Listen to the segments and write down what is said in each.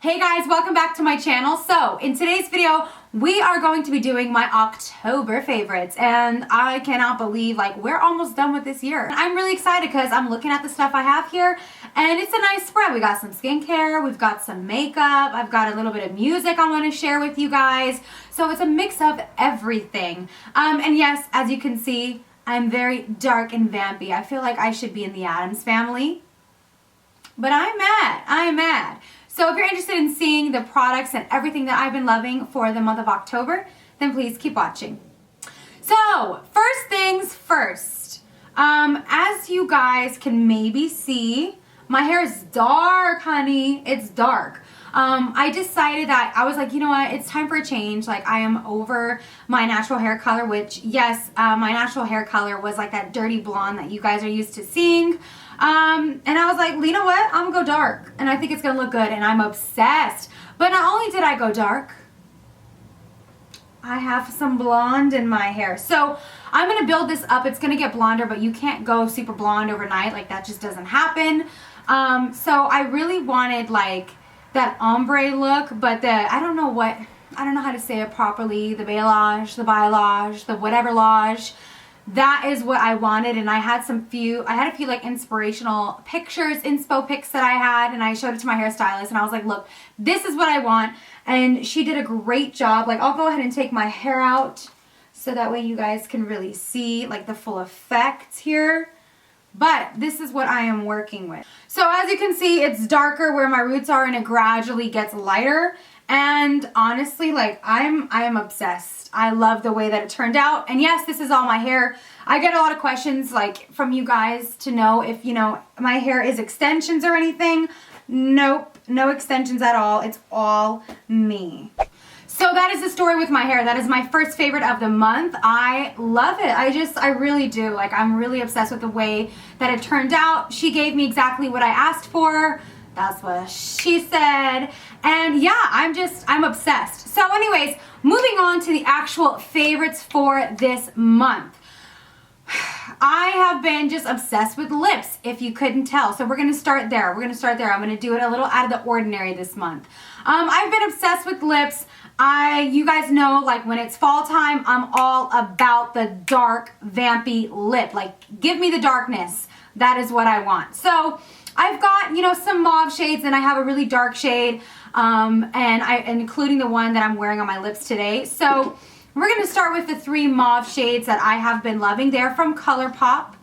Hey guys, welcome back to my channel. So in today's video, we are going to be doing my October favorites, and I cannot believe we're almost done with this year. I'm really excited because I'm looking at the stuff I have here and it's a nice spread. We got some skincare, we've got some makeup, I've got a little bit of music I want to share with you guys. So it's a mix of everything. And yes, as you can see, I'm very dark and vampy. I feel like I should be in the Addams Family, but I'm mad. So if you're interested in seeing the products and everything that I've been loving for the month of October, then please keep watching. So first things first, as you guys can maybe see, my hair is dark, honey. It's dark. I decided that I was like, you know what, it's time for a change. Like, I am over my natural hair color, which yes, my natural hair color was like that dirty blonde that you guys are used to seeing. And I was like, you know what, I'm gonna go dark and I think it's gonna look good, and I'm obsessed. But not only did I go dark, I have some blonde in my hair. So I'm gonna build this up. It's gonna get blonder, but you can't go super blonde overnight. Like, that just doesn't happen. So I really wanted like that ombre look, but I don't know how to say it properly, the balayage, the whatever lage. That is what I wanted, and I had a few like inspirational pictures, inspo pics that I had, and I showed it to my hairstylist, and I was like, look, this is what I want, and she did a great job. Like, I'll go ahead and take my hair out so that way you guys can really see like the full effect here. But this is what I am working with. So as you can see, it's darker where my roots are, and it gradually gets lighter. And honestly, like, I am obsessed. I love the way that it turned out. And yes, this is all my hair. I get a lot of questions like from you guys to know if, you know, my hair is extensions or anything. Nope, no extensions at all. It's all me. So that is the story with my hair. That is my first favorite of the month. I love it. I really do. Like, I'm really obsessed with the way that it turned out. She gave me exactly what I asked for. That's what she said. And yeah, I'm obsessed. So anyways, moving on to the actual favorites for this month. I have been just obsessed with lips, if you couldn't tell. So we're going to start there. I'm going to do it a little out of the ordinary this month. I've been obsessed with lips. You guys know, like, when it's fall time, I'm all about the dark, vampy lip. Like, give me the darkness. That is what I want. So I've got, you know, some mauve shades, and I have a really dark shade, and including the one that I'm wearing on my lips today. So we're going to start with the 3 mauve shades that I have been loving. They're from ColourPop.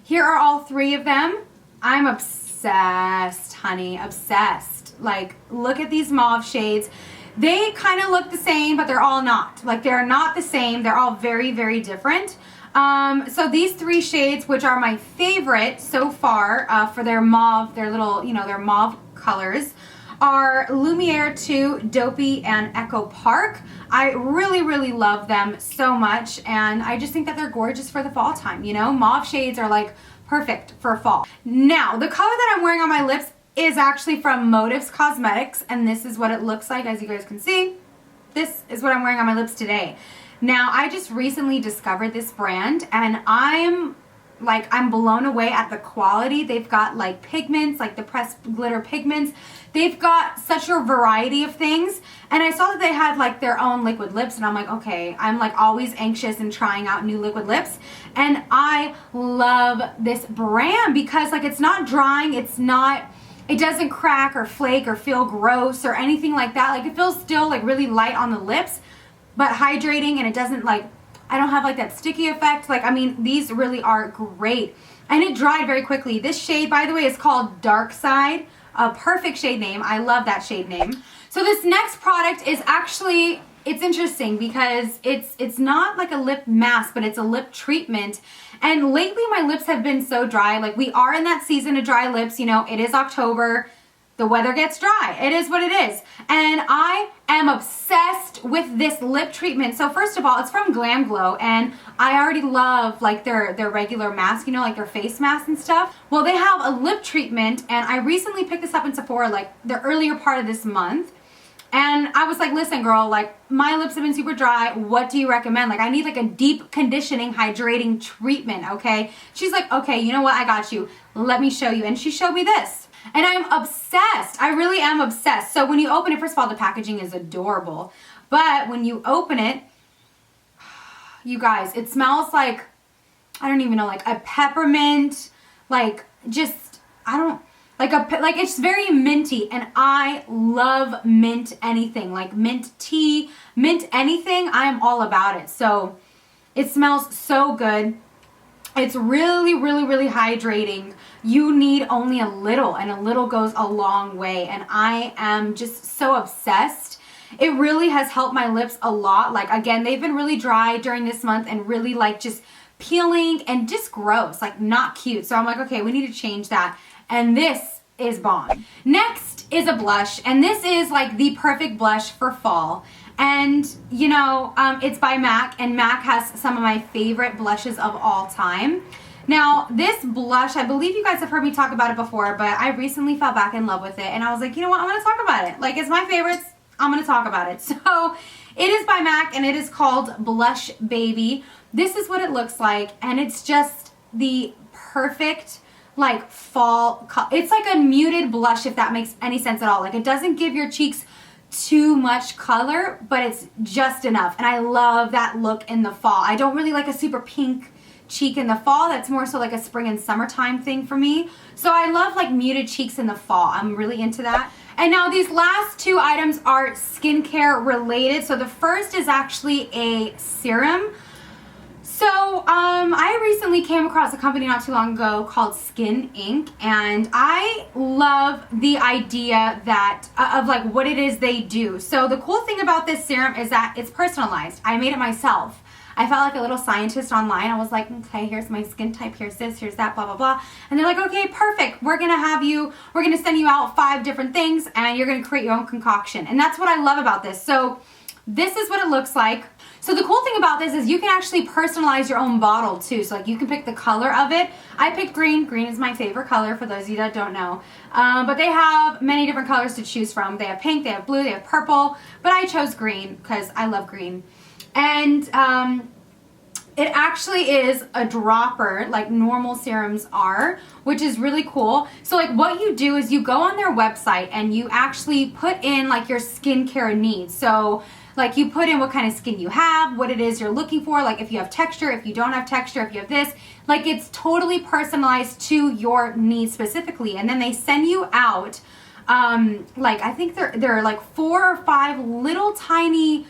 Here are all 3 of them. I'm obsessed, honey, obsessed. Like, look at these mauve shades. They kind of look the same, but they're all not. Like, they're not the same. They're all very, very different. So these 3 shades, which are my favorite so far for their mauve, their little, you know, their mauve colors, are Lumiere 2, Dopey, and Echo Park. I really, really love them so much, and I just think that they're gorgeous for the fall time, you know? Mauve shades are like perfect for fall. Now, the color that I'm wearing on my lips is actually from Motives Cosmetics, and this is what it looks like, as you guys can see. This is what I'm wearing on my lips today. Now, I just recently discovered this brand, and I'm blown away at the quality. They've got like pigments, like the pressed glitter pigments. They've got such a variety of things, and I saw that they had like their own liquid lips, and I'm like, okay, I'm like always anxious and trying out new liquid lips, and I love this brand because like it's not drying, it doesn't crack or flake or feel gross or anything like that. Like, it feels still like really light on the lips, but hydrating, and it doesn't like, I don't have like that sticky effect. Like, I mean, these really are great, and it dried very quickly. This shade, by the way, is called Dark Side. A perfect shade name. I love that shade name. So this next product is actually, it's interesting because it's not like a lip mask, but it's a lip treatment. And lately my lips have been so dry. Like, we are in that season of dry lips. You know, it is October. The weather gets dry. It is what it is. And I am obsessed with this lip treatment. So first of all, it's from Glam Glow, and I already love like their regular mask, you know, like their face mask and stuff. Well, they have a lip treatment, and I recently picked this up in Sephora like the earlier part of this month. And I was like, listen, girl, like, my lips have been super dry. What do you recommend? Like, I need like a deep conditioning, hydrating treatment, okay? She's like, okay, you know what? I got you. Let me show you. And she showed me this. And I'm obsessed. I really am obsessed. So when you open it, first of all, the packaging is adorable. But when you open it, you guys, it smells like, I don't even know, like a peppermint, like just, I don't, like it's very minty, and I love mint anything, like mint tea, mint anything. I am all about it. So it smells so good. It's really, really, really hydrating. You need only a little, and a little goes a long way. And I am just so obsessed. It really has helped my lips a lot. Like, again, they've been really dry during this month and really like just peeling and just gross, like not cute. So I'm like, okay, we need to change that. And this is bomb. Next is a blush, and this is like the perfect blush for fall. And you know, it's by MAC, and MAC has some of my favorite blushes of all time. Now, this blush, I believe you guys have heard me talk about it before, but I recently fell back in love with it, and I was like, you know what, I'm gonna talk about it. Like, it's my favorites, I'm gonna talk about it. So, it is by MAC, and it is called Blush Baby. This is what it looks like, and it's just the perfect, like, fall color. It's like a muted blush, if that makes any sense at all. Like, it doesn't give your cheeks too much color, but it's just enough. And I love that look in the fall. I don't really like a super pink cheek in the fall. That's more so like a spring and summertime thing for me. So I love like muted cheeks in the fall. I'm really into that. And now these last two items are skincare related. So the first is actually a serum. So I recently came across a company not too long ago called Skin Inc. And I love the idea that of like what it is they do. So the cool thing about this serum is that it's personalized. I made it myself. I felt like a little scientist online. I was like, okay, here's my skin type, here's this, here's that, blah, blah, blah. And they're like, okay, perfect. We're gonna send you out 5 different things, and you're gonna create your own concoction. And that's what I love about this. So this is what it looks like. So the cool thing about this is you can actually personalize your own bottle too. So like you can pick the color of it. I picked green. Green is my favorite color for those of you that don't know. But they have many different colors to choose from. They have pink, they have blue, they have purple. But I chose green because I love green. And it actually is a dropper like normal serums are, which is really cool. So like what you do is you go on their website and you actually put in like your skincare needs. So like you put in what kind of skin you have, what it is you're looking for, like if you have texture, if you don't have texture, if you have this, like it's totally personalized to your needs specifically. And then they send you out, like I think they're like 4 or 5 little tiny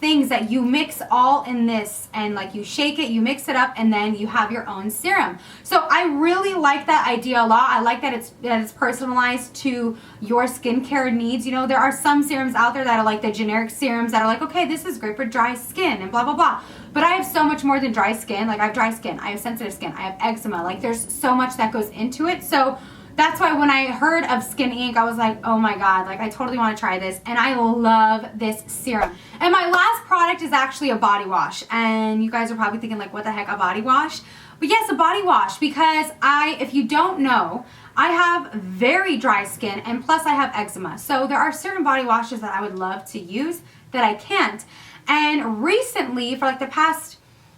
things that you mix all in this, and like you shake it, you mix it up, and then you have your own serum. So I really like that idea a lot. I like that it's personalized to your skincare needs. You know, there are some serums out there that are like the generic serums that are like, okay, this is great for dry skin and blah, blah, blah. But I have so much more than dry skin. Like I have dry skin, I have sensitive skin, I have eczema. Like there's so much that goes into it. So that's why when I heard of Skin Inc., I was like, oh my God, like I totally want to try this. And I love this serum. And my last product is actually a body wash. And you guys are probably thinking like, what the heck, a body wash? But yes, a body wash, because if you don't know, I have very dry skin, and plus I have eczema. So there are certain body washes that I would love to use that I can't. And recently, for like the past,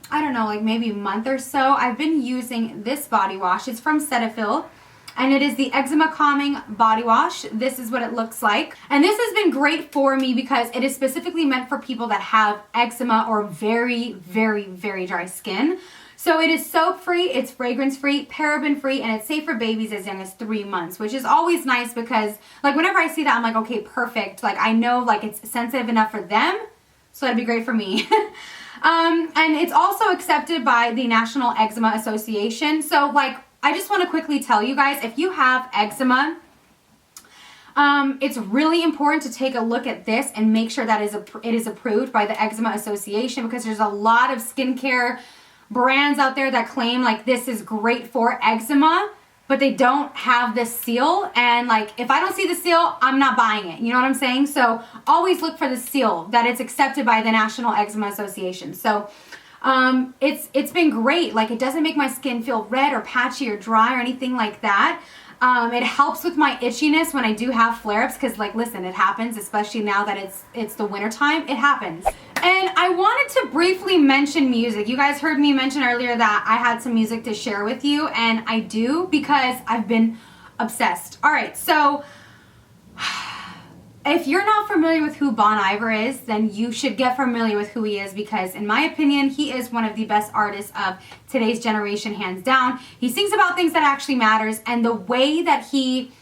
I don't know, like maybe a month or so, I've been using this body wash. It's from Cetaphil. And it is the Eczema Calming Body Wash. This is what it looks like. And this has been great for me because it is specifically meant for people that have eczema or very, very, very dry skin. So it is soap-free, it's fragrance-free, paraben-free, and it's safe for babies as young as 3 months, which is always nice because, like, whenever I see that, I'm like, okay, perfect. Like, I know, like, it's sensitive enough for them, so that'd be great for me. And it's also accepted by the National Eczema Association. So, like, I just want to quickly tell you guys, if you have eczema, it's really important to take a look at this and make sure that it is approved by the Eczema Association, because there's a lot of skincare brands out there that claim like this is great for eczema, but they don't have this seal. And like, if I don't see the seal, I'm not buying it. You know what I'm saying? So always look for the seal that it's accepted by the National Eczema Association. So it's been great. Like, it doesn't make my skin feel red or patchy or dry or anything like that. It helps with my itchiness when I do have flare-ups, because like, listen, it happens, especially now that it's the winter time. It happens. And I wanted to briefly mention music. You guys heard me mention earlier that I had some music to share with you, and I do, because I've been obsessed. All right, so if you're not familiar with who Bon Iver is, then you should get familiar with who he is, because in my opinion, he is one of the best artists of today's generation, hands down. He sings about things that actually matters, and the way that he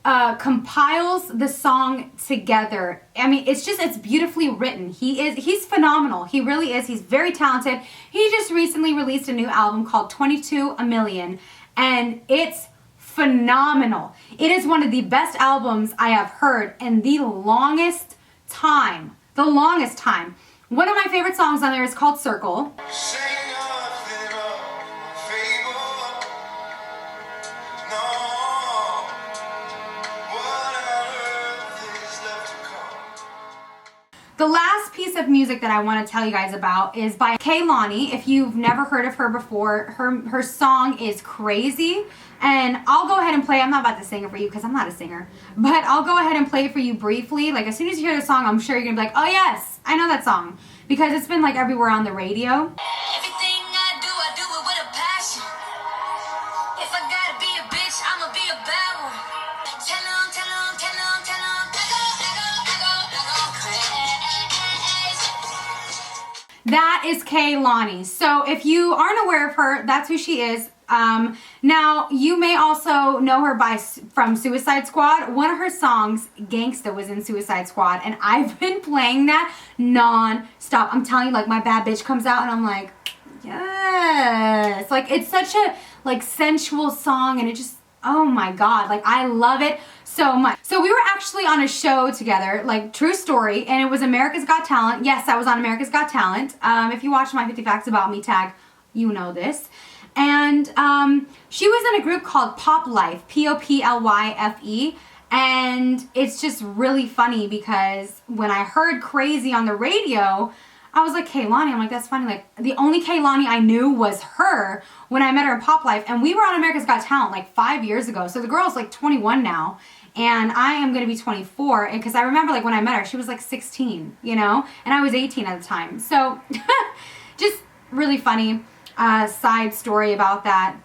compiles the song together, I mean, it's beautifully written. He's phenomenal. He really is. He's very talented. He just recently released a new album called 22 A Million, and it's phenomenal. It is one of the best albums I have heard in the longest time. The longest time. One of my favorite songs on there is called Circle. The last piece of music that I want to tell you guys about is by Kehlani. If you've never heard of her before, her song is Crazy. And I'll go ahead and play. I'm not about to sing it for you because I'm not a singer. But I'll go ahead and play it for you briefly. Like, as soon as you hear the song, I'm sure you're going to be like, oh yes, I know that song. Because it's been like everywhere on the radio. Everything I do it with a passion. If I gotta be a bitch, I'ma be a bad one. Tell 'em, tell 'em, tell 'em, tell 'em. I go crazy. That is Kehlani. So if you aren't aware of her, that's who she is. Now, you may also know her from Suicide Squad. One of her songs, Gangsta, was in Suicide Squad, and I've been playing that non-stop. I'm telling you, like, my bad bitch comes out, and I'm like, yes. Like, it's such a, like, sensual song, and it just, oh my God. Like, I love it so much. So we were actually on a show together, like, true story, and it was America's Got Talent. Yes, I was on America's Got Talent. If you watch my 50 Facts About Me tag, you know this. And she was in a group called Pop Life, Poplyfe, and it's just really funny because when I heard Crazy on the radio, I was like, Kehlani. I'm like, that's funny. Like, the only Kehlani I knew was her when I met her in Pop Life, and we were on America's Got Talent like 5 years ago. So the girl's like 21 now, and I am going to be 24, and because I remember, like, when I met her, she was like 16, you know, and I was 18 at the time. So just really funny. Side story about that.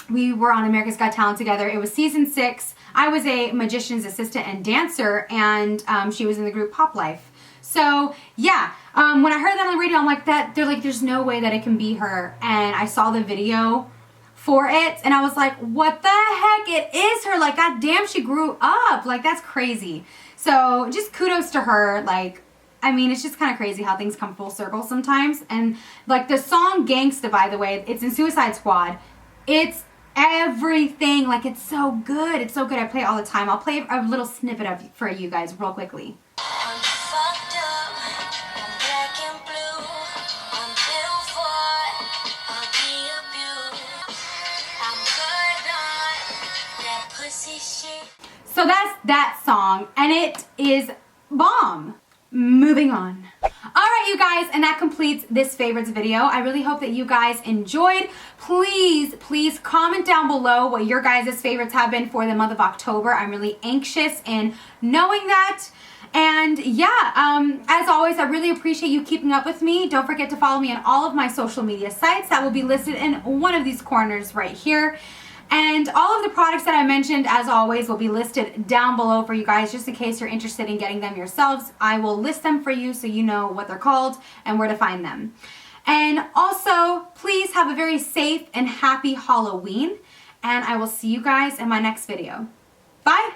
We were on America's Got Talent together. It was season 6. I was a magician's assistant and dancer, and she was in the group Pop Life. So yeah, when I heard that on the radio, I'm like, they're like, there's no way that it can be her. And I saw the video for it, and I was like, what the heck? It is her. Like, god damn, she grew up. Like, that's crazy. So just kudos to her. Like, I mean, it's just kind of crazy how things come full circle sometimes. And like the song Gangsta, by the way, it's in Suicide Squad. It's everything. Like, it's so good. It's so good. I play it all the time. I'll play a little snippet of for you guys real quickly. I'm fucked up. I'm black and blue. I'm built for. I'll be abused. I'm good on that pussy shit. So that's that song, and it is bomb. Moving on. Alright, you guys, and that completes this favorites video. I really hope that you guys enjoyed. Please comment down below what your guys' favorites have been for the month of October. I'm really anxious in knowing that. And yeah, as always, I really appreciate you keeping up with me. Don't forget to follow me on all of my social media sites. That will be listed in one of these corners right here. And all of the products that I mentioned, as always, will be listed down below for you guys, just in case you're interested in getting them yourselves. I will list them for you so you know what they're called and where to find them. And also, please have a very safe and happy Halloween, and I will see you guys in my next video. Bye!